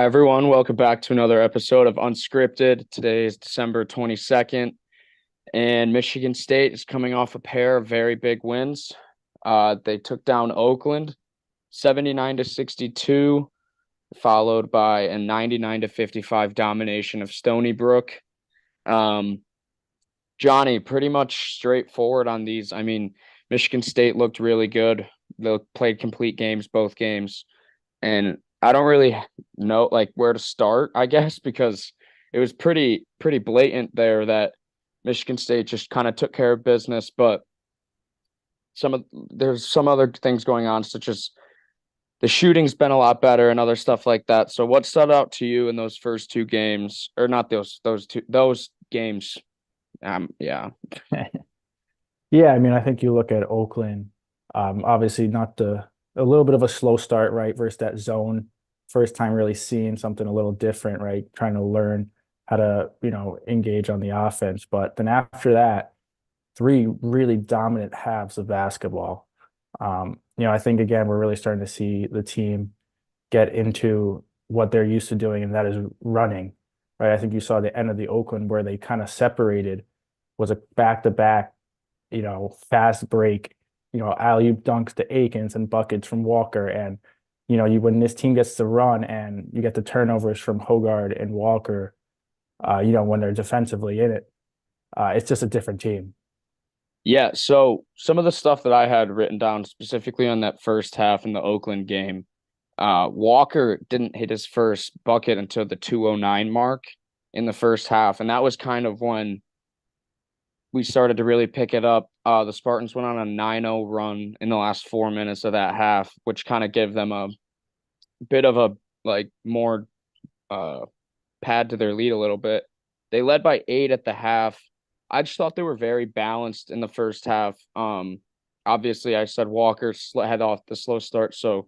Hi, everyone. Welcome back to another episode of Unscripted. Today is December 22nd, and Michigan State is coming off a pair of very big wins. They took down Oakland 79 to 62, followed by a 99 to 55 domination of Stony Brook. Um, Johnny, pretty much straightforward on these. I mean, Michigan State looked really good. They played complete games, both games. And I don't really know like where to start, I guess, because it was pretty blatant there that Michigan State just kind of took care of business, but there's some other things going on, such as the shooting's been a lot better and other stuff like that. So what stood out to you in those first two games, or not those games? Yeah. Yeah, I mean, I think you look at Oakland, obviously not a little bit of a slow start, right, versus that zone. First time really seeing something a little different, right? Trying to learn how to, engage on the offense. But then after that, three really dominant halves of basketball. I think again, we're really starting to see the team get into what they're used to doing, and that is running, right? I think you saw the end of the Oakland where they kind of separated was a back-to-back, fast break, alley-oop dunks to Akins and buckets from Walker. And, when this team gets to run and you get the turnovers from Hogard and Walker, when they're defensively in it, it's just a different team. Yeah, so some of the stuff that I had written down specifically on that first half in the Oakland game. Walker didn't hit his first bucket until the 2:09 mark in the first half, and that was kind of when we started to really pick it up. The Spartans went on a 9-0 run in the last 4 minutes of that half, which kind of gave them a bit of a more uh pad to their lead a little bit. They led by 8 at the half. I just thought they were very balanced in the first half. Obviously, I said Walker had off the slow start, so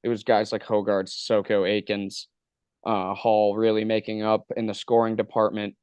it was guys like Hogard, Sissoko, Akins, Hall really making up in the scoring department.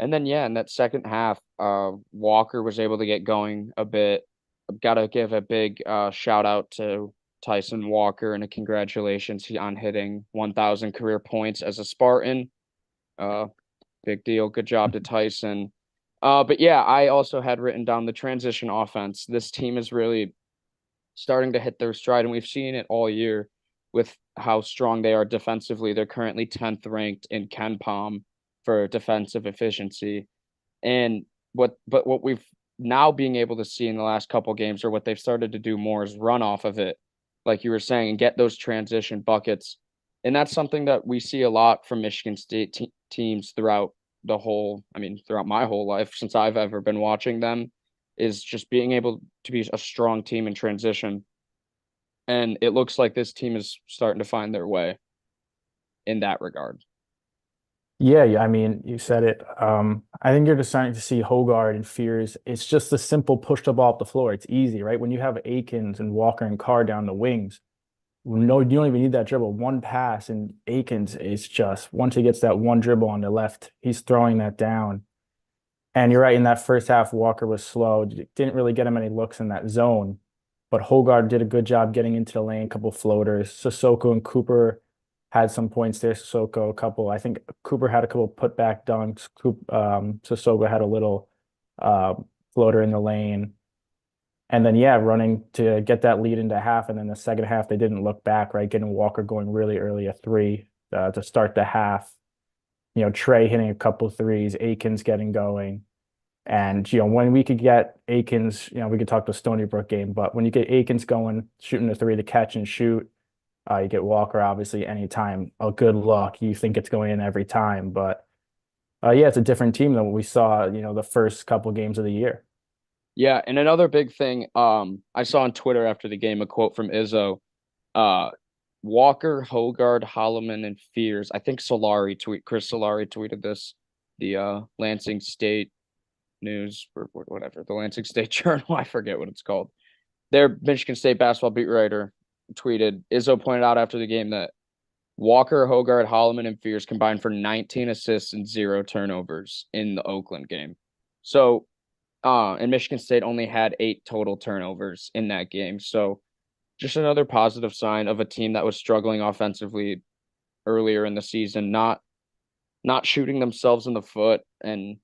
And then, yeah, in that second half, Walker was able to get going a bit. I've got to give a big shout out to Tyson Walker and a congratulations on hitting 1,000 career points as a Spartan. Uh, Big deal. Good job to Tyson. But yeah, I also had written down the transition offense. This team is really starting to hit their stride, and we've seen it all year with how strong they are defensively. They're currently 10th ranked in Ken Palm for defensive efficiency. And what we've now being able to see in the last couple games, or what they've started to do more, is run off of it, like you were saying, and get those transition buckets. And that's something that we see a lot from Michigan State teams throughout throughout my whole life since I've ever been watching them, is just being able to be a strong team in transition. And it looks like this team is starting to find their way in that regard. Yeah, I mean, you said it. I think you're just starting to see Hogard and Fears. It's just a simple push the ball up the floor. It's easy, right? When you have Akins and Walker and Carr down the wings, no, you don't even need that dribble. One pass, and Akins is just once he gets that one dribble on the left, he's throwing that down. And you're right, in that first half, Walker was slow. Didn't really get him any looks in that zone. But Hogard did a good job getting into the lane, a couple floaters. Sissoko and Cooper had some points there. Sissoko, a couple. I think Cooper had a couple putback dunks. Sissoko had a little uh, floater in the lane. And then, yeah, running to get that lead into half. And then the second half, they didn't look back, right? Getting Walker going really early, a three to start the half. Trey hitting a couple threes, Akins getting going. And, when we could get Akins, we could talk the Stony Brook game, but when you get Akins going, shooting the three to catch and shoot, you get Walker, obviously, anytime. A good look. You think it's going in every time. But, yeah, it's a different team than what we saw, the first couple games of the year. Yeah, and another big thing, I saw on Twitter after the game a quote from Izzo. Uh, Walker, Hogard, Holloman, and Fears. I think Chris Solari tweeted this. The Lansing State News or whatever, the Lansing State Journal. I forget what it's called. Their Michigan State basketball beat writer tweeted. Izzo pointed out after the game that Walker, Hogard, Holloman, and Fears combined for 19 assists and 0 turnovers in the Oakland game. So and Michigan State only had 8 total turnovers in that game. So just another positive sign of a team that was struggling offensively earlier in the season, not shooting themselves in the foot and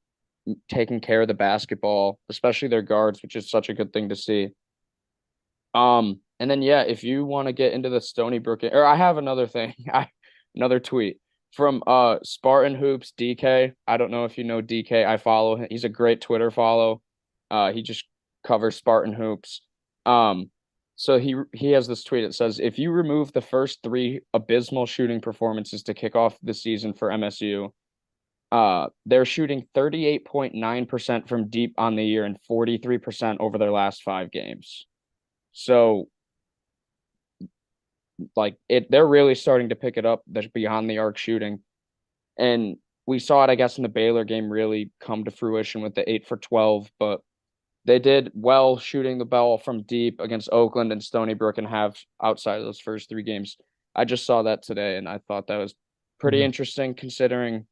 taking care of the basketball, especially their guards, which is such a good thing to see. And then yeah, if you want to get into the Stony Brook, or I have another thing, another tweet from Spartan Hoops DK. I don't know if you know DK. I follow him. He's a great Twitter follow. He just covers Spartan Hoops. Um, so he has this tweet. It says, if you remove the first three abysmal shooting performances to kick off the season for MSU, they're shooting 38.9% from deep on the year and 43% over their last 5 games. So like they're really starting to pick it up. There's beyond the arc shooting. And we saw it, I guess, in the Baylor game really come to fruition with the 8 for 12, but they did well shooting the ball from deep against Oakland and Stony Brook and have outside of those first 3 games. I just saw that today and I thought that was pretty Mhm. interesting considering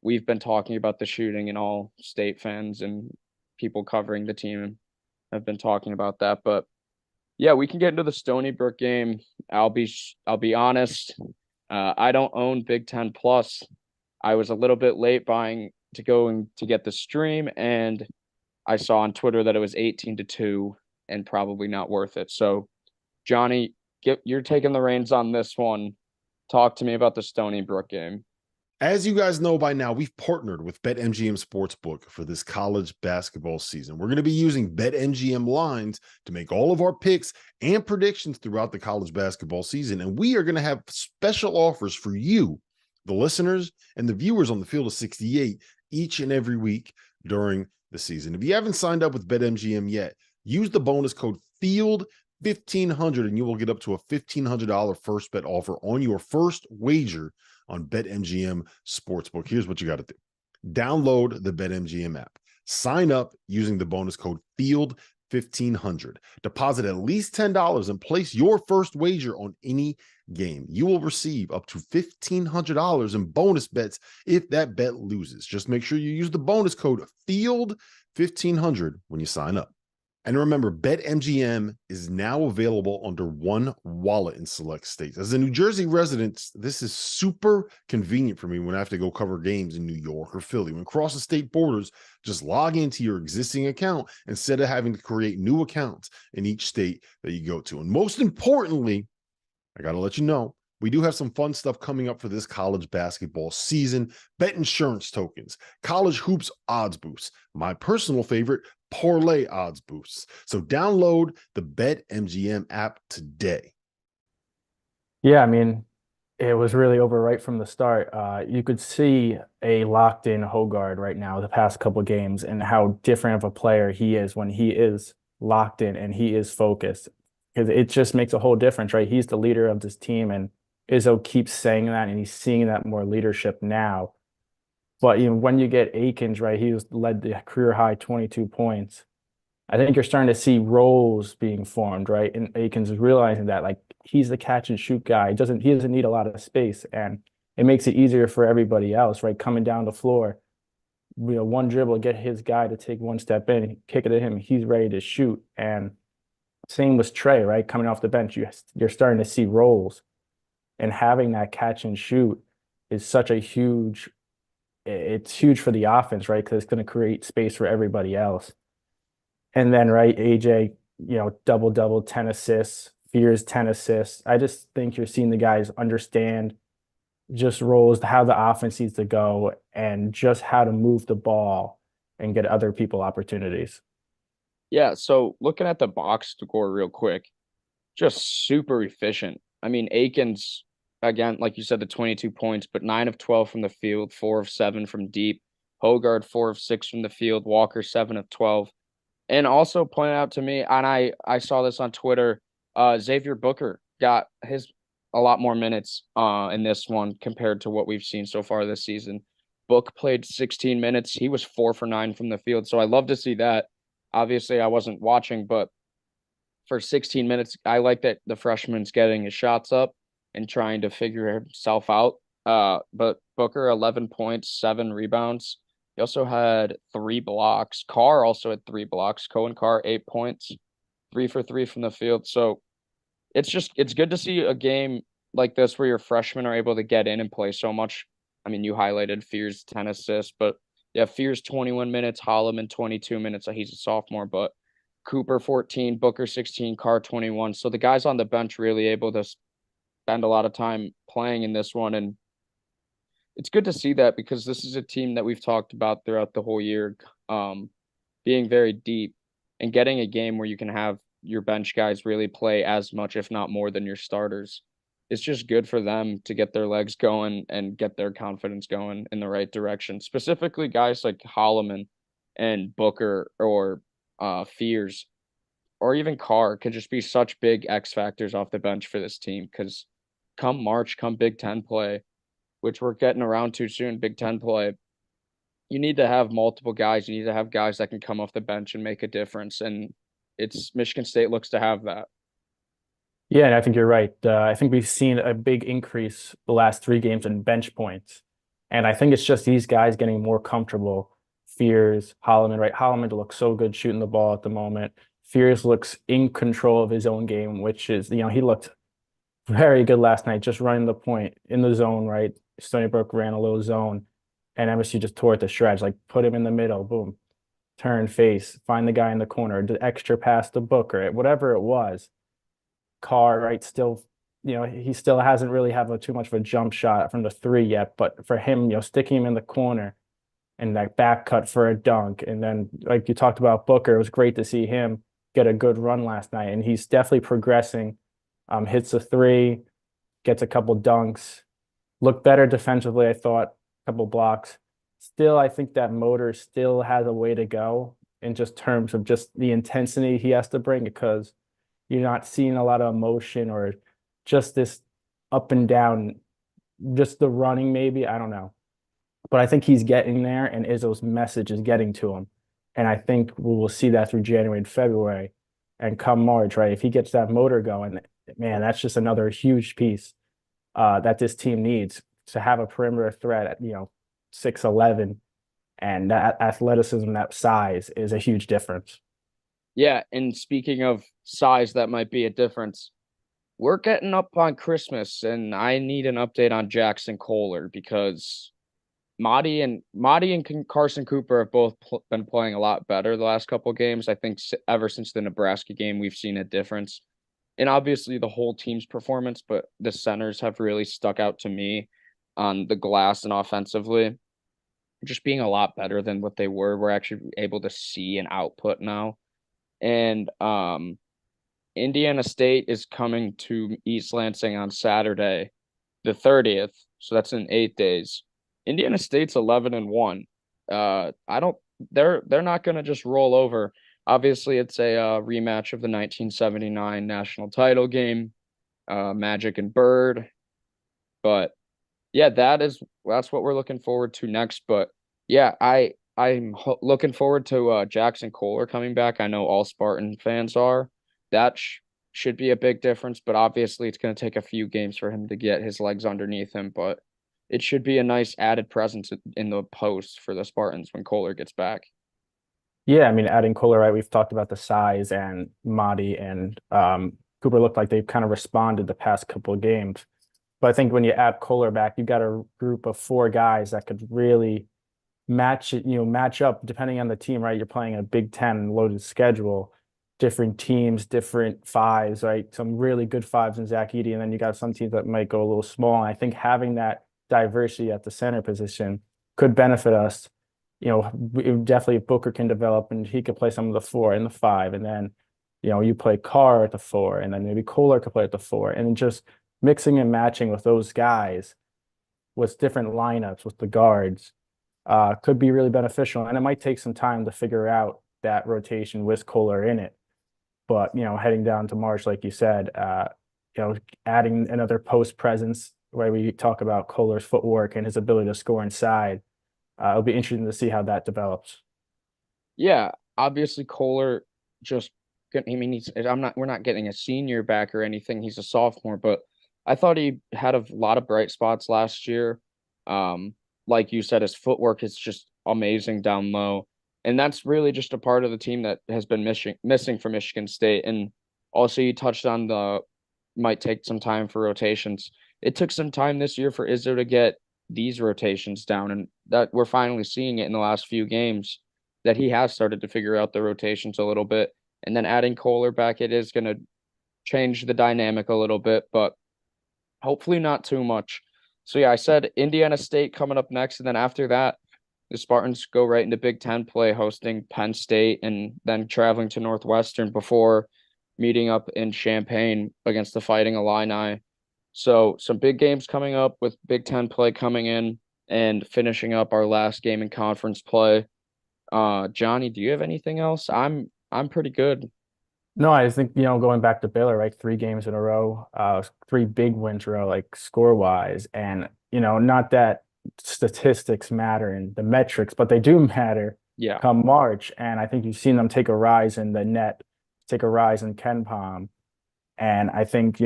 we've been talking about the shooting and all state fans and people covering the team have been talking about that. But yeah, we can get into the Stony Brook game. I'll be honest. I don't own Big Ten Plus. I was a little bit late buying to going to get the stream, and I saw on Twitter that it was 18-2 and probably not worth it. So, Johnny, you're taking the reins on this one. Talk to me about the Stony Brook game. As you guys know by now, we've partnered with BetMGM Sportsbook for this college basketball season. We're going to be using BetMGM lines to make all of our picks and predictions throughout the college basketball season. And we are going to have special offers for you, the listeners and the viewers on the Field of 68 each and every week during the season. If you haven't signed up with BetMGM yet, use the bonus code FIELD1500 and you will get up to a $1,500 first bet offer on your first wager on BetMGM Sportsbook. Here's what you got to do. Download the BetMGM app. Sign up using the bonus code FIELD1500. Deposit at least $10 and place your first wager on any game. You will receive up to $1,500 in bonus bets if that bet loses. Just make sure you use the bonus code FIELD1500 when you sign up. And remember, BetMGM is now available under one wallet in select states. As a New Jersey resident, this is super convenient for me when I have to go cover games in New York or Philly. When crossing state borders, just log into your existing account instead of having to create new accounts in each state that you go to. And most importantly, I got to let you know, we do have some fun stuff coming up for this college basketball season. Bet insurance tokens, college hoops odds boosts, my personal favorite, parlay odds boosts. So download the BetMGM app today. Yeah, I mean, it was really over right from the start. You could see a locked in Hogard right now, the past couple of games, and how different of a player he is when he is locked in and he is focused. Because it just makes a whole difference, right? He's the leader of this team, and Izzo keeps saying that, and he's seeing that more leadership now. But when you get Akins, right, he was led the career high 22 points. I think you're starting to see roles being formed, right? And Akins is realizing that like he's the catch and shoot guy. He doesn't need a lot of space, and it makes it easier for everybody else, right? Coming down the floor, one dribble, get his guy to take one step in, kick it to him, he's ready to shoot. And same with Trey, right? Coming off the bench, you're starting to see roles, and having that catch and shoot is such a huge. It's huge for the offense, right? Because it's going to create space for everybody else. And then, right, AJ, double double, 10 assists, Fears 10 assists. I just think you're seeing the guys understand just roles, how the offense needs to go, and just how to move the ball and get other people opportunities. Yeah, so looking at the box score real quick, just super efficient. I mean, Akins, again, like you said, the 22 points, but 9 of 12 from the field, 4 of 7 from deep. Hogard, 4 of 6 from the field. Walker, 7 of 12. And also pointed out to me, and I saw this on Twitter, Xavier Booker got his a lot more minutes in this one compared to what we've seen so far this season. Book played 16 minutes. He was 4 for 9 from the field. So I love to see that. Obviously, I wasn't watching, but for 16 minutes, I like that the freshman's getting his shots up and trying to figure himself out. But Booker, 11 points, 7 rebounds. He also had 3 blocks. Carr also had 3 blocks. Cohen Carr, 8 points, 3 for 3 from the field. So it's good to see a game like this where your freshmen are able to get in and play so much. I mean, you highlighted Fears 10 assists, but yeah, Fears 21 minutes, Holloman 22 minutes. He's a sophomore, but Cooper 14, Booker 16, Carr 21. So the guys on the bench really able to spend a lot of time playing in this one. And it's good to see that because this is a team that we've talked about throughout the whole year, being very deep and getting a game where you can have your bench guys really play as much, if not more, than your starters. It's just good for them to get their legs going and get their confidence going in the right direction. Specifically, guys like Holloman and Booker or Fears or even Carr could just be such big X factors off the bench for this team because come March, come Big Ten play, which we're getting around to soon, Big Ten play, you need to have multiple guys. You need to have guys that can come off the bench and make a difference. And it's Michigan State looks to have that. Yeah, and I think you're right. I think we've seen a big increase the last 3 games in bench points. And I think it's just these guys getting more comfortable. Fears, Holloman, right? Holloman looks so good shooting the ball at the moment. Fears looks in control of his own game, which is, he looked very good last night, just running the point in the zone, right? Stony Brook ran a little zone, and MSU just tore it to shreds. Like put him in the middle, boom, turn face, find the guy in the corner, the extra pass to Booker, whatever it was. Carr, right? Still, he still hasn't really have too much of a jump shot from the 3 yet, but for him, sticking him in the corner and that back cut for a dunk, and then like you talked about Booker, it was great to see him get a good run last night, and he's definitely progressing. Hits a 3, gets a couple dunks, looked better defensively, I thought, a couple blocks. Still, I think that motor still has a way to go in just terms of just the intensity he has to bring because you're not seeing a lot of emotion or just this up and down, just the running maybe. I don't know. But I think he's getting there and Izzo's message is getting to him. And I think we will see that through January and February. And come March, right? If he gets that motor going, man, that's just another huge piece that this team needs to have a perimeter threat at 6'11", and that athleticism, that size is a huge difference. Yeah, and speaking of size, that might be a difference. We're getting up on Christmas, and I need an update on Jackson Kohler because Marty and Carson Cooper have both been playing a lot better the last couple of games. I think ever since the Nebraska game, we've seen a difference. And obviously the whole team's performance, but the centers have really stuck out to me on the glass and offensively, just being a lot better than what they were. We're actually able to see an output now. And Indiana State is coming to East Lansing on Saturday, the 30th. So that's in 8 days. Indiana State's 11-1. I don't. They're not going to just roll over. Obviously, it's a rematch of the 1979 national title game, Magic and Bird. But yeah, that's what we're looking forward to next. But yeah, I'm looking forward to Jackson Kohler coming back. I know all Spartan fans are. That should be a big difference, but obviously it's going to take a few games for him to get his legs underneath him. But it should be a nice added presence in the post for the Spartans when Kohler gets back. Yeah, I mean, adding Kohler, right? We've talked about the size, and Madi and Cooper looked like they've kind of responded the past couple of games. But I think when you add Kohler back, you've got a group of 4 guys that could really match up depending on the team, right? You're playing a Big Ten loaded schedule, different teams, different fives, right? Some really good fives in Zach Edey, and then you got some teams that might go a little small. And I think having that diversity at the center position could benefit us. Definitely if Booker can develop and he could play some of the 4 and the 5, and then, you play Carr at the 4, and then maybe Kohler could play at the 4, and just mixing and matching with those guys with different lineups with the guards could be really beneficial. And it might take some time to figure out that rotation with Kohler in it. But, heading down to March, like you said, adding another post presence where we talk about Kohler's footwork and his ability to score inside. It'll be interesting to see how that develops. Yeah, obviously Kohler just. I mean, we're not getting a senior back or anything. He's a sophomore, but I thought he had a lot of bright spots last year. Like you said, his footwork is just amazing down low. And that's really just a part of the team that has been missing from Michigan State. And also you touched on might take some time for rotations. it took some time this year for Izzo to get these rotations down, and that we're finally seeing it in the last few games that he has started to figure out the rotations a little bit. And then adding Kohler back, it is going to change the dynamic a little bit, but hopefully not too much. So yeah, I said Indiana State coming up next, and then after that, the Spartans go right into Big Ten play, hosting Penn State and then traveling to Northwestern before meeting up in Champaign against the Fighting Illini. So some big games coming up with Big Ten play coming in and finishing up our last game in conference play. Johnny, do you have anything else? I'm pretty good. No, I just think, going back to Baylor, right? 3 games in a row, 3 big wins in a row, like score wise. And, not that statistics matter and the metrics, but they do matter Yeah. come March. And I think you've seen them take a rise in the net, take a rise in Ken Palm. And I think,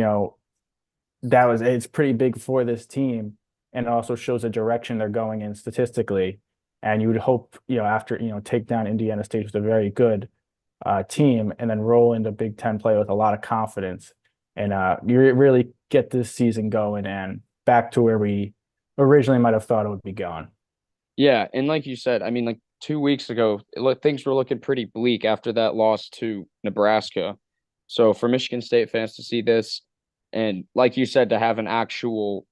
it's pretty big for this team and also shows the direction they're going in statistically. And you would hope, after, take down Indiana State, was a very good team, and then roll into Big Ten play with a lot of confidence, and you really get this season going and back to where we originally might have thought it would be going. Yeah, and like you said, I mean, like 2 weeks ago, things were looking pretty bleak after that loss to Nebraska. So for Michigan State fans to see this, and like you said, to have an actual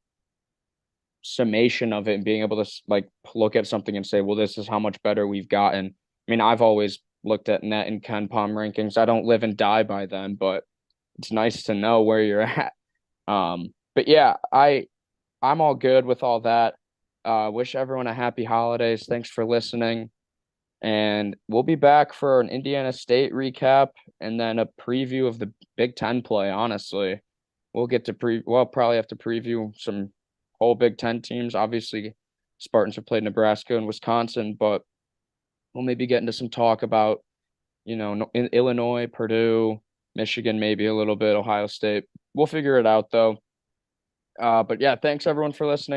summation of it and being able to like look at something and say, well, this is how much better we've gotten. I mean, I've always looked at net and Ken Palm rankings. I don't live and die by them, but it's nice to know where you're at. But yeah, I'm all good with all that. Wish everyone a happy holidays. Thanks for listening. And we'll be back for an Indiana State recap and then a preview of the Big Ten play, honestly. We'll probably have to preview some whole Big Ten teams. Obviously, Spartans have played Nebraska and Wisconsin, but we'll maybe get into some talk about, in Illinois, Purdue, Michigan, maybe a little bit, Ohio State. We'll figure it out though. But yeah, thanks everyone for listening.